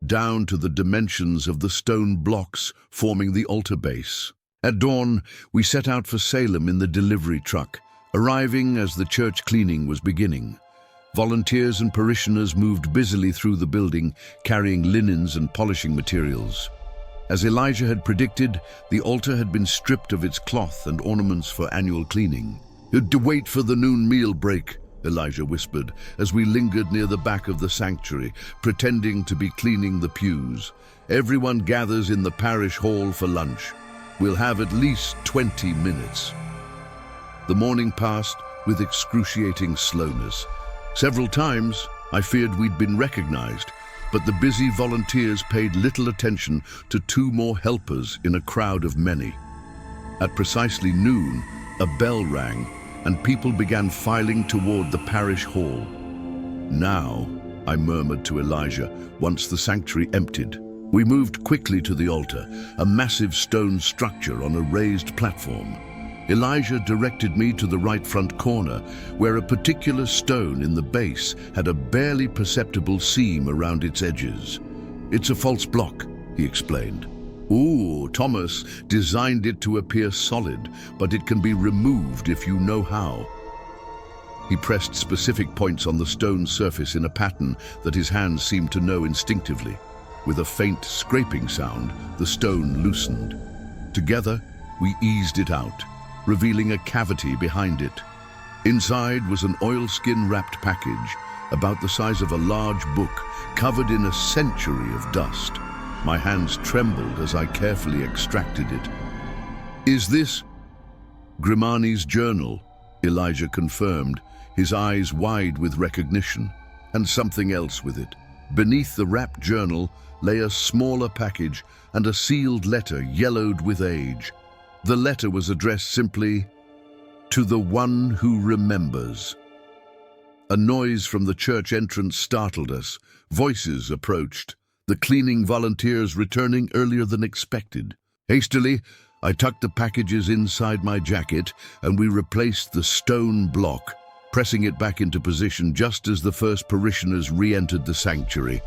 Speaker 1: down to the dimensions of the stone blocks forming the altar base. At dawn, we set out for Salem in the delivery truck, arriving as the church cleaning was beginning. Volunteers and parishioners moved busily through the building, carrying linens and polishing materials. As Elijah had predicted, the altar had been stripped of its cloth and ornaments for annual cleaning. "To wait for the noon meal break," Elijah whispered, as we lingered near the back of the sanctuary, pretending to be cleaning the pews. "Everyone gathers in the parish hall for lunch. We'll have at least 20 minutes." The morning passed with excruciating slowness. Several times, I feared we'd been recognized, but the busy volunteers paid little attention to two more helpers in a crowd of many. At precisely noon, a bell rang, and people began filing toward the parish hall. "Now," I murmured to Elijah, once the sanctuary emptied. We moved quickly to the altar, a massive stone structure on a raised platform. Elijah directed me to the right front corner, where a particular stone in the base had a barely perceptible seam around its edges. "It's a false block," he explained. "Ooh, Thomas designed it to appear solid, but it can be removed if you know how." He pressed specific points on the stone surface in a pattern that his hands seemed to know instinctively. With a faint scraping sound, the stone loosened. Together, we eased it out, revealing a cavity behind it. Inside was an oilskin-wrapped package, about the size of a large book, covered in a century of dust. My hands trembled as I carefully extracted it. "Is this Grimani's journal?" Elijah confirmed, his eyes wide with recognition, "and something else with it." Beneath the wrapped journal lay a smaller package and a sealed letter yellowed with age. The letter was addressed simply, "To the one who remembers." A noise from the church entrance startled us. Voices approached, the cleaning volunteers returning earlier than expected. Hastily, I tucked the packages inside my jacket and we replaced the stone block, pressing it back into position just as the first parishioners re-entered the sanctuary.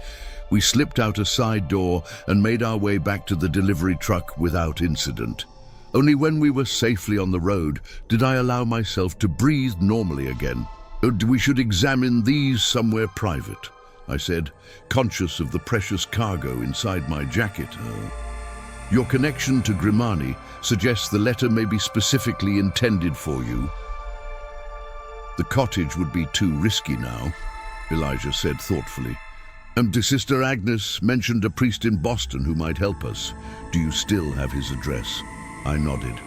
Speaker 1: We slipped out a side door and made our way back to the delivery truck without incident. Only when we were safely on the road did I allow myself to breathe normally again. "We should examine these somewhere private," I said, conscious of the precious cargo inside my jacket. "Your connection to Grimani suggests the letter may be specifically intended for you." "The cottage would be too risky now," Elijah said thoughtfully. Sister Agnes mentioned a priest in Boston who might help us. Do you still have his address?" I nodded.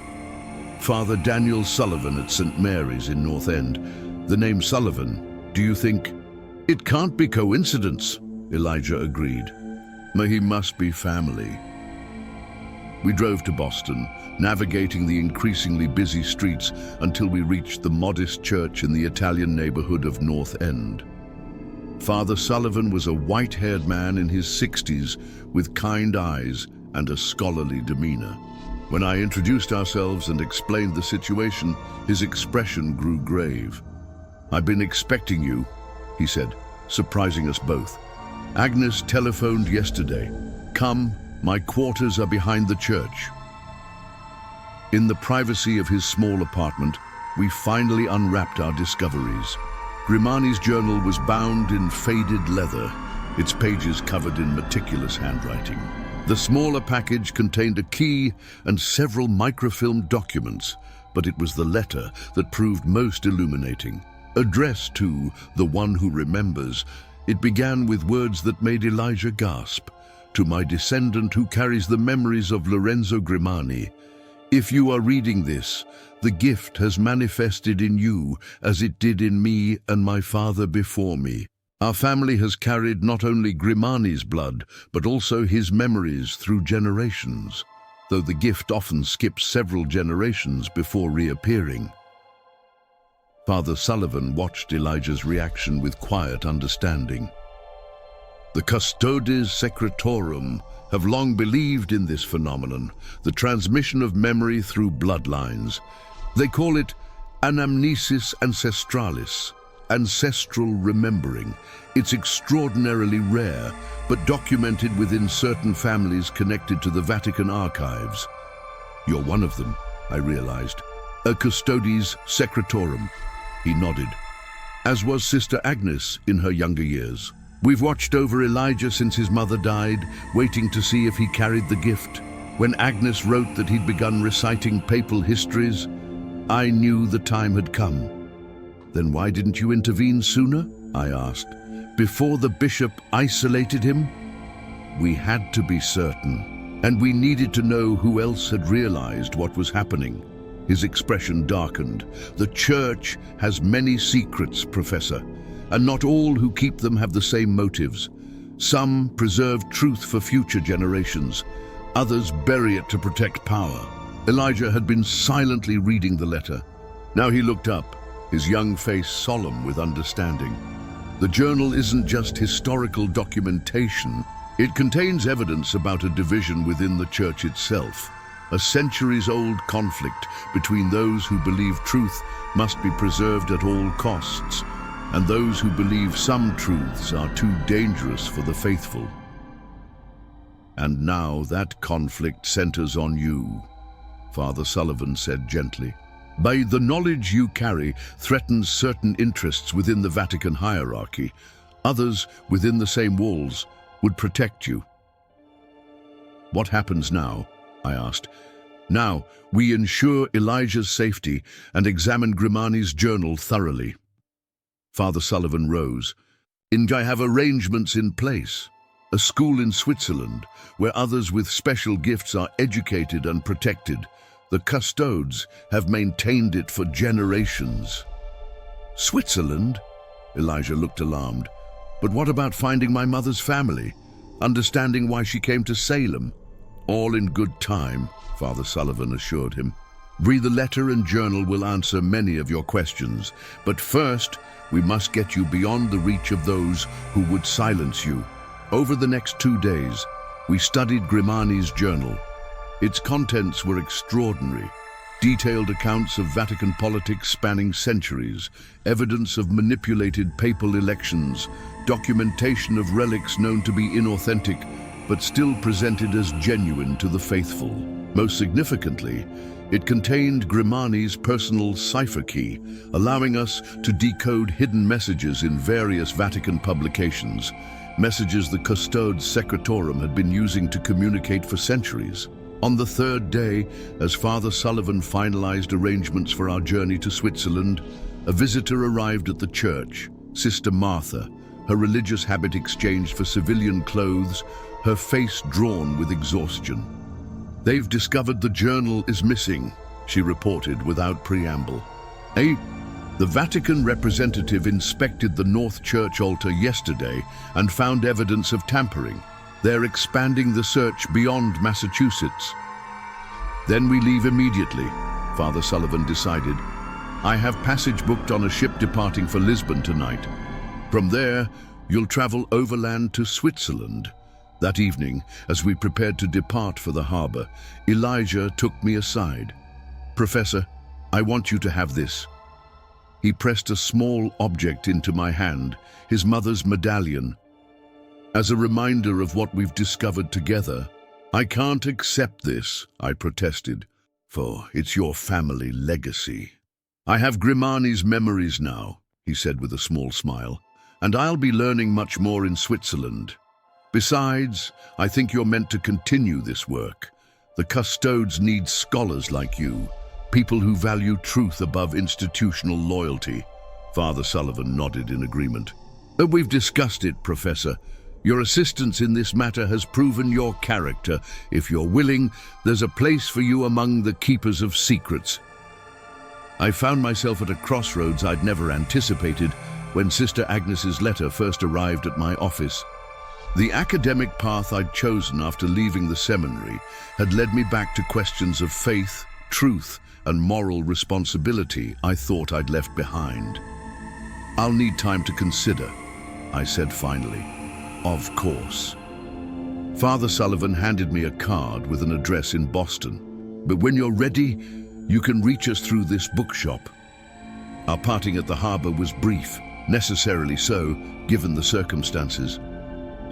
Speaker 1: "Father Daniel Sullivan at St. Mary's in North End. The name Sullivan, do you think—" "It can't be coincidence," Elijah agreed. "He must be family." We drove to Boston, navigating the increasingly busy streets until we reached the modest church in the Italian neighborhood of North End. Father Sullivan was a white-haired man in his 60s with kind eyes and a scholarly demeanor. When I introduced ourselves and explained the situation, his expression grew grave. "I've been expecting you," he said, surprising us both. "Agnes telephoned yesterday. Come, my quarters are behind the church." In the privacy of his small apartment, we finally unwrapped our discoveries. Grimani's journal was bound in faded leather, its pages covered in meticulous handwriting. The smaller package contained a key and several microfilm documents, but it was the letter that proved most illuminating. Addressed to the one who remembers, it began with words that made Elijah gasp. "To my descendant who carries the memories of Lorenzo Grimani, if you are reading this, the gift has manifested in you as it did in me and my father before me. Our family has carried not only Grimani's blood, but also his memories through generations, though the gift often skips several generations before reappearing." Father Sullivan watched Elijah's reaction with quiet understanding. "The custodes secretorum have long believed in this phenomenon, the transmission of memory through bloodlines. They call it anamnesis ancestralis, ancestral remembering. It's extraordinarily rare, but documented within certain families connected to the Vatican archives." "You're one of them," I realized. "A custodes secretorum." He nodded. "As was Sister Agnes in her younger years. We've watched over Elijah since his mother died, waiting to see if he carried the gift. When Agnes wrote that he'd begun reciting papal histories, I knew the time had come." "Then why didn't you intervene sooner?" I asked. "Before the bishop isolated him?" "We had to be certain, and we needed to know who else had realized what was happening." His expression darkened. "The church has many secrets, Professor, and not all who keep them have the same motives. Some preserve truth for future generations. Others bury it to protect power." Elijah had been silently reading the letter. Now he looked up, his young face solemn with understanding. "The journal isn't just historical documentation. It contains evidence about a division within the church itself, a centuries-old conflict between those who believe truth must be preserved at all costs, and those who believe some truths are too dangerous for the faithful. And now that conflict centers on you," Father Sullivan said gently. "By the knowledge you carry threatens certain interests within the Vatican hierarchy. Others, within the same walls, would protect you. What happens now? I asked. Now, we ensure Elijah's safety and examine Grimani's journal thoroughly. Father Sullivan rose. I have arrangements in place. A school in Switzerland, where others with special gifts are educated and protected. The custodes have maintained it for generations. Switzerland? Elijah looked alarmed. But what about finding my mother's family? Understanding why she came to Salem? All in good time, Father Sullivan assured him. Read the letter and journal will answer many of your questions. But first, we must get you beyond the reach of those who would silence you. Over the next 2 days, we studied Grimani's journal. Its contents were extraordinary. Detailed accounts of Vatican politics spanning centuries, evidence of manipulated papal elections, documentation of relics known to be inauthentic, but still presented as genuine to the faithful. Most significantly, it contained Grimani's personal cipher key, allowing us to decode hidden messages in various Vatican publications, messages the Custodes Secretorum had been using to communicate for centuries. On the 3rd day, as Father Sullivan finalized arrangements for our journey to Switzerland, a visitor arrived at the church, Sister Martha, her religious habit exchanged for civilian clothes, her face drawn with exhaustion. They've discovered the journal is missing, she reported without preamble. The Vatican representative inspected the North Church altar yesterday and found evidence of tampering. They're expanding the search beyond Massachusetts. Then we leave immediately, Father Sullivan decided. I have passage booked on a ship departing for Lisbon tonight. From there, you'll travel overland to Switzerland. That evening, as we prepared to depart for the harbor, Elijah took me aside. Professor, I want you to have this. He pressed a small object into my hand, his mother's medallion. As a reminder of what we've discovered together. I can't accept this, I protested, for it's your family legacy. I have Grimani's memories now, he said with a small smile, and I'll be learning much more in Switzerland. Besides, I think you're meant to continue this work. The custodes need scholars like you, people who value truth above institutional loyalty. Father Sullivan nodded in agreement. We've discussed it, Professor. Your assistance in this matter has proven your character. If you're willing, there's a place for you among the keepers of secrets. I found myself at a crossroads I'd never anticipated when Sister Agnes's letter first arrived at my office. The academic path I'd chosen after leaving the seminary had led me back to questions of faith, truth, and moral responsibility I thought I'd left behind. I'll need time to consider, I said finally. Of course. Father Sullivan handed me a card with an address in Boston. But when you're ready, you can reach us through this bookshop. Our parting at the harbor was brief, necessarily so, given the circumstances.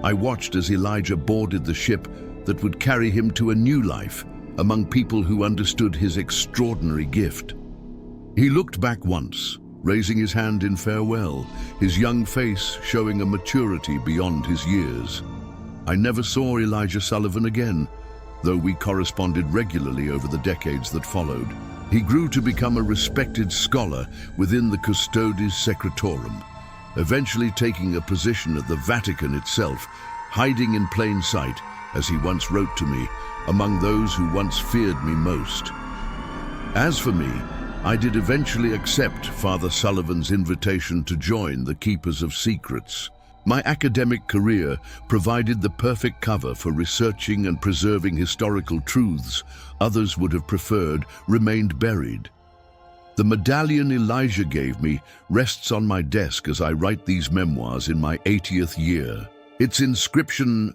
Speaker 1: I watched as Elijah boarded the ship that would carry him to a new life among people who understood his extraordinary gift. He looked back once, raising his hand in farewell, his young face showing a maturity beyond his years. I never saw Elijah Sullivan again, though we corresponded regularly over the decades that followed. He grew to become a respected scholar within the Custodes Secretorum, eventually taking a position at the Vatican itself, hiding in plain sight, as he once wrote to me, among those who once feared me most. As for me, I did eventually accept Father Sullivan's invitation to join the Keepers of Secrets. My academic career provided the perfect cover for researching and preserving historical truths others would have preferred remained buried. The medallion Elijah gave me rests on my desk as I write these memoirs in my 80th year. Its inscription,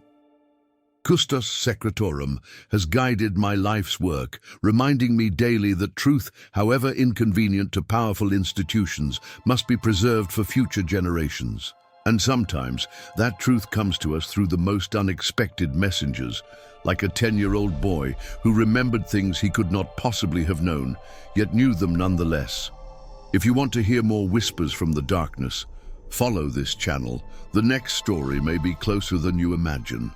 Speaker 1: Custos Secretorum, has guided my life's work, reminding me daily that truth, however inconvenient to powerful institutions, must be preserved for future generations. And sometimes that truth comes to us through the most unexpected messengers, like a 10-year-old boy who remembered things he could not possibly have known, yet knew them nonetheless. If you want to hear more whispers from the darkness, follow this channel. The next story may be closer than you imagine.